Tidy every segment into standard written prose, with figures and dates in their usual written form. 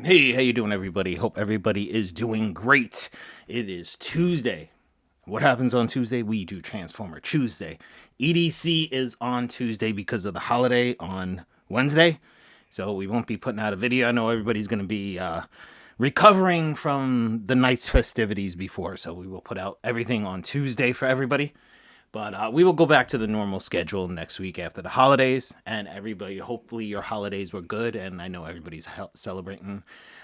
Hey, how you doing, everybody? Hope everybody is doing great. It is Tuesday. What happens on Tuesday? We do Transformer Tuesday. EDC is on Tuesday because of the holiday on Wednesday, so we won't be putting out a video. I know everybody's going to be recovering from the night's festivities before, so we will put out everything on Tuesday for everybody. But we will go back to the normal schedule next week after the holidays. And everybody, hopefully, your holidays were good. And I know everybody's celebrating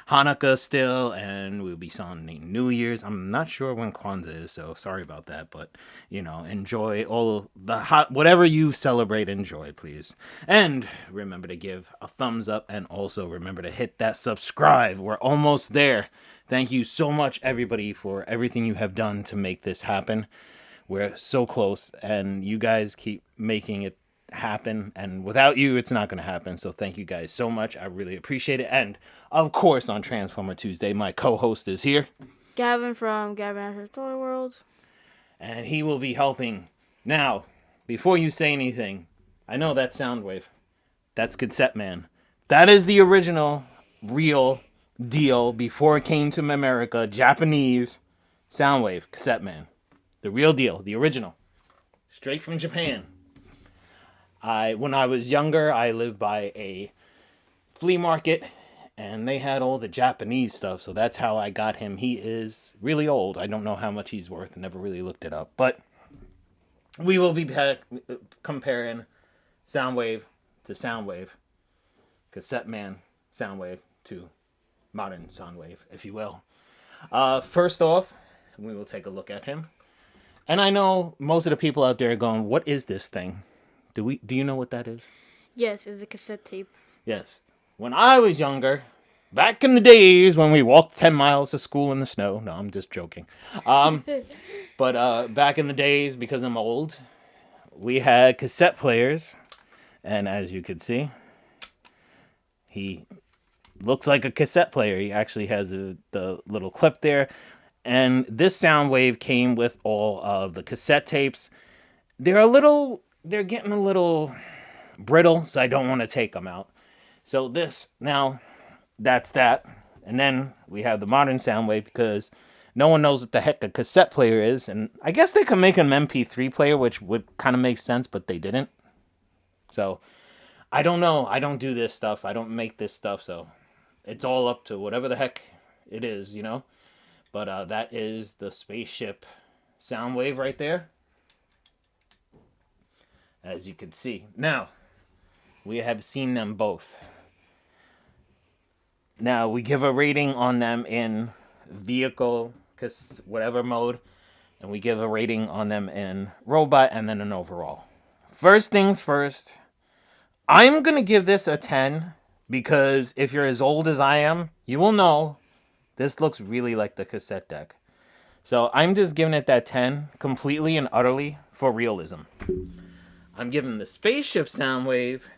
Hanukkah still, and we'll be celebrating New Year's. I'm not sure when Kwanzaa is, so sorry about that. But enjoy all the whatever you celebrate. Enjoy, please, and remember to give a thumbs up, and also remember to hit that subscribe. We're almost there. Thank you so much, everybody, for everything you have done to make this happen. We're so close, and you guys keep making it happen. And without you, it's not going to happen. So thank you guys so much. I really appreciate it. And of course, on Transformer Tuesday, my co-host is here, Gavin from Gavin After Story World. and he will be helping. Now, before you say anything, I know that soundwave. That's Cassette Man. That is the original, real deal before it came to America. Japanese soundwave Cassette Man. The real deal, the original, straight from Japan. When I was younger, I lived by a flea market, and they had all the Japanese stuff, so that's how I got him. He is really old. I don't know how much he's worth. I never really looked it up, but we will be comparing Soundwave to Soundwave, Cassette Man Soundwave to modern Soundwave, if you will. First off, we will take a look at him. And I know most of the people out there are going, "What is this thing? Do you know what that is?" Yes, it's a cassette tape. Yes. When I was younger, back in the days when we walked 10 miles to school in the snow. No, I'm just joking. Um, but back in the days, because I'm old, we had cassette players. And as you can see, he looks like a cassette player. He actually has the little clip there. And this sound wave came with all of the cassette tapes. They're getting a little brittle, so I don't want to take them out. So that's that. And then we have the modern sound wave because no one knows what the heck a cassette player is. And I guess they could make an MP3 player, which would kind of make sense, but they didn't. So I don't know. I don't do this stuff. I don't make this stuff. So it's all up to whatever the heck it is. But that is the spaceship sound wave right there, as you can see. Now, we have seen them both. Now, we give a rating on them in vehicle, whatever mode, and we give a rating on them in robot and then an overall. First things first, I'm going to give this a 10 because if you're as old as I am, you will know this looks really like the cassette deck. So I'm just giving it that 10 completely and utterly for realism. I'm giving the spaceship sound wave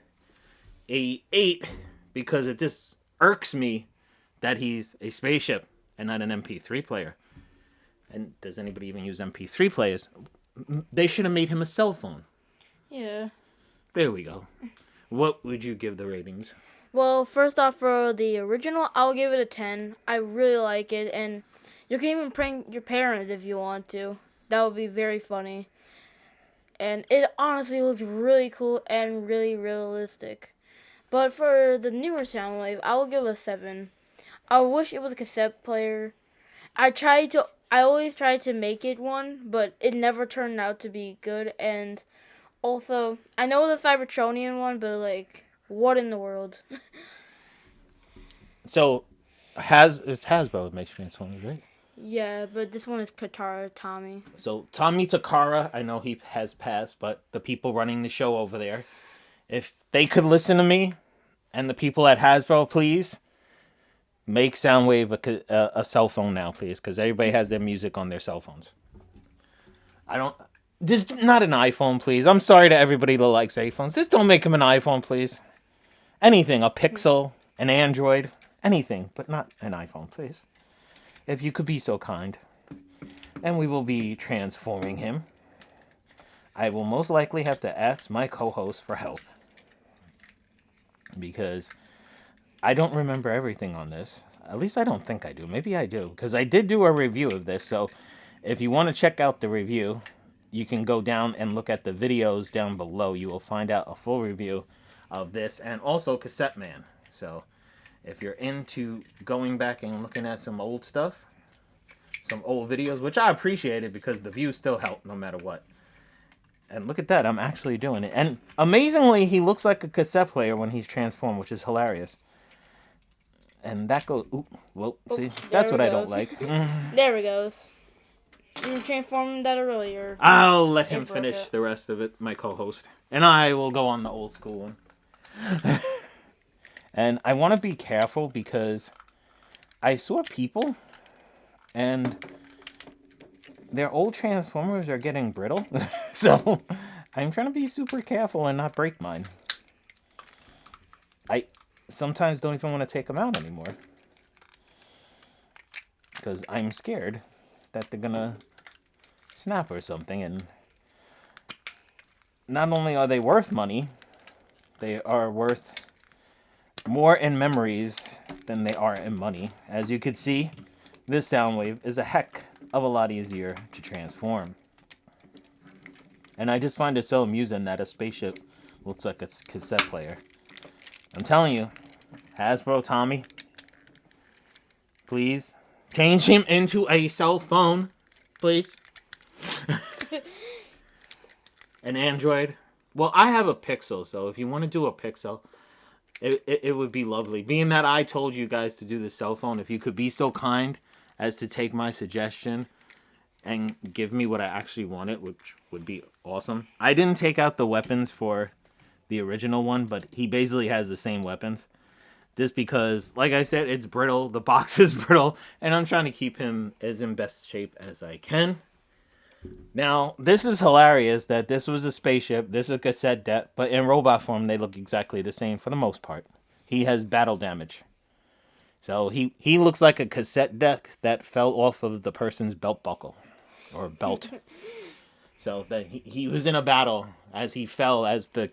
a 8 because it just irks me that he's a spaceship and not an MP3 player. And does anybody even use MP3 players? They should have made him a cell phone. Yeah. There we go. What would you give the ratings? Well, first off, for the original, I'll give it a 10. I really like it, and you can even prank your parents if you want to. That would be very funny. And it honestly looks really cool and really realistic. But for the newer Soundwave, I will give a 7. I wish it was a cassette player. I always tried to make it one, but it never turned out to be good. And also, I know the Cybertronian one, but like, what in the world? So, it's Hasbro that makes Transformers, right? Yeah, but this one is Katara Tommy. So Tommy Takara, I know he has passed, but the people running the show over there, if they could listen to me, and the people at Hasbro, please make Soundwave a cell phone now, please, because everybody has their music on their cell phones. I don't. Just not an iPhone, please. I'm sorry to everybody that likes iPhones. Just don't make him an iPhone, please. Anything, a Pixel, an Android, anything, but not an iPhone, please. If you could be so kind. And we will be transforming him. I will most likely have to ask my co-host for help. Because I don't remember everything on this. At least I don't think I do. Maybe I do, because I did do a review of this. So if you want to check out the review, you can go down and look at the videos down below. You will find out a full review of this and also Cassette Man. So if you're into going back and looking at some old stuff, some old videos, which I appreciated because the views still help no matter what. And look at that, I'm actually doing it. And amazingly, he looks like a cassette player when he's transformed, which is hilarious. And that goes, ooh, well, see, that's what I don't like. There it goes. You transformed that earlier. I'll let him finish the rest of it, my co-host. And I will go on the old school one. And I want to be careful because I saw people and their old Transformers are getting brittle. So I'm trying to be super careful and not break mine. I sometimes don't even want to take them out anymore. Because I'm scared that they're going to snap or something. And not only are they worth money, they are worth more in memories than they are in money. As you can see, this Soundwave is a heck of a lot easier to transform. And I just find it so amusing that a spaceship looks like a cassette player. I'm telling you, Hasbro Tommy, please change him into a cell phone, please. An Android. Well, I have a Pixel, so if you want to do a Pixel, it would be lovely. Being that I told you guys to do the cell phone, if you could be so kind as to take my suggestion and give me what I actually wanted, which would be awesome. I didn't take out the weapons for the original one, but he basically has the same weapons. Just because, like I said, it's brittle. The box is brittle, and I'm trying to keep him as in best shape as I can. Now, this is hilarious that this was a spaceship, this is a cassette deck, but in robot form, they look exactly the same for the most part. He has battle damage. So he looks like a cassette deck that fell off of the person's belt buckle. Or belt. So that he was in a battle as he fell as the...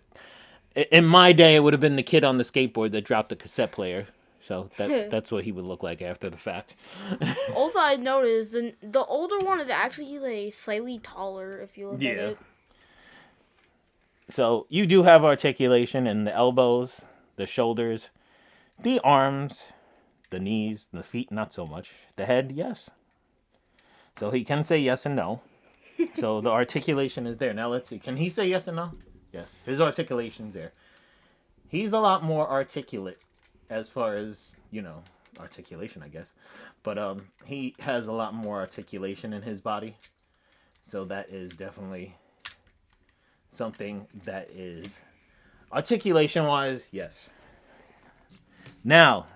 In my day, it would have been the kid on the skateboard that dropped the cassette player. So that's what he would look like after the fact. Also, I noticed the older one is actually like slightly taller if you look at it. So you do have articulation in the elbows, the shoulders, the arms, the knees, the feet, not so much. The head, yes. So he can say yes and no. So the articulation is there. Now let's see. Can he say yes and no? Yes. His articulation's there. He's a lot more articulate as far as, articulation, I guess. But he has a lot more articulation in his body. So that is definitely something that is articulation-wise, yes. Now,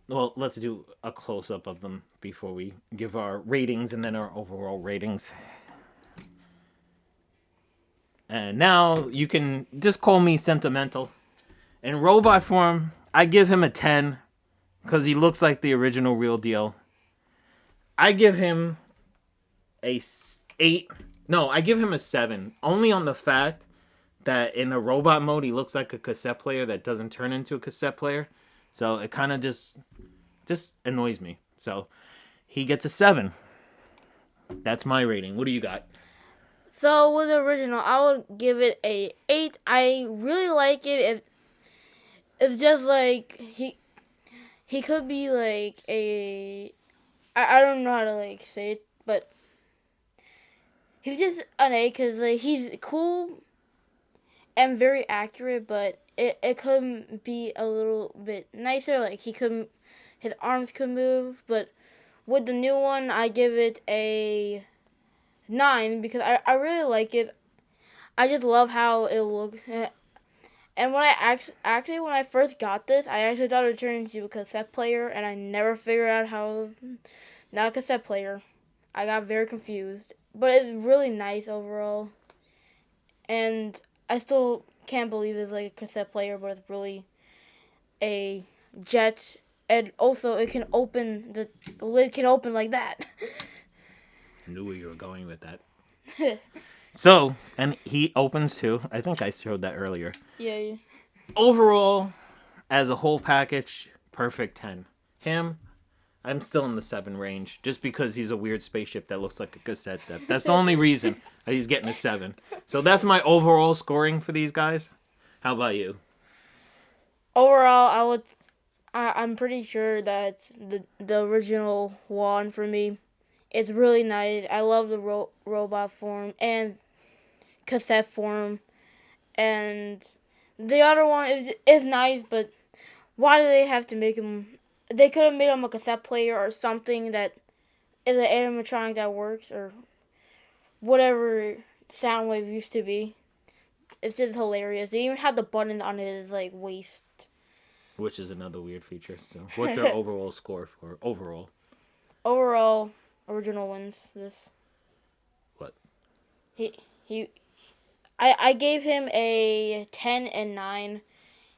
well, let's do a close-up of them before we give our ratings and then our overall ratings. And now you can just call me sentimental. In robot form, I give him a 10 because he looks like the original real deal. I give him a 8. No, I give him a 7. Only on the fact that in a robot mode, he looks like a cassette player that doesn't turn into a cassette player. So it kind of just annoys me. So he gets a 7. That's my rating. What do you got? So with the original, I would give it a 8. I really like it. It's just like he could be like a I don't know how to like say it, but he's just an 8 because like he's cool and very accurate, but it could be a little bit nicer. Like his arms could move, but with the new one, I give it a 9 because I really like it. I just love how it looks. And when when I first got this, I actually thought it would turn into a cassette player, and I never figured out how not a cassette player. I got very confused, but it's really nice overall. And I still can't believe it's like a cassette player, but it's really a jet. And also, it can open the lid can open like that. I knew where you were going with that. So, and he opens too. I think I showed that earlier. Yeah. Overall, as a whole package, perfect 10. Him, I'm still in the 7 range, just because he's a weird spaceship that looks like a cassette deck. That's the only reason that he's getting a 7. So that's my overall scoring for these guys. How about you? Overall, I'm pretty sure that's the original one for me. It's really nice. I love the robot form and cassette form, and the other one is nice, but why do they have to make him? They could have made him a cassette player or something that is an animatronic that works, or whatever Soundwave used to be. It's just hilarious. They even had the button on his like waist. Which is another weird feature. So, what's your overall score for overall? Overall, original wins this. What? He he. I gave him a 10 and 9.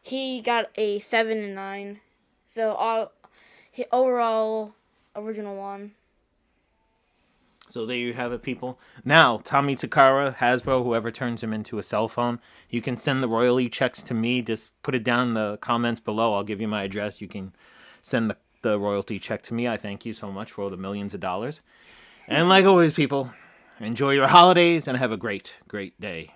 He got a 7 and 9. So he overall original one. So there you have it, people. Now, Tommy Takara, Hasbro, whoever turns him into a cell phone, you can send the royalty checks to me. Just put it down in the comments below. I'll give you my address. You can send the royalty check to me. I thank you so much for all the millions of dollars. And like always, people, enjoy your holidays and have a great, great day.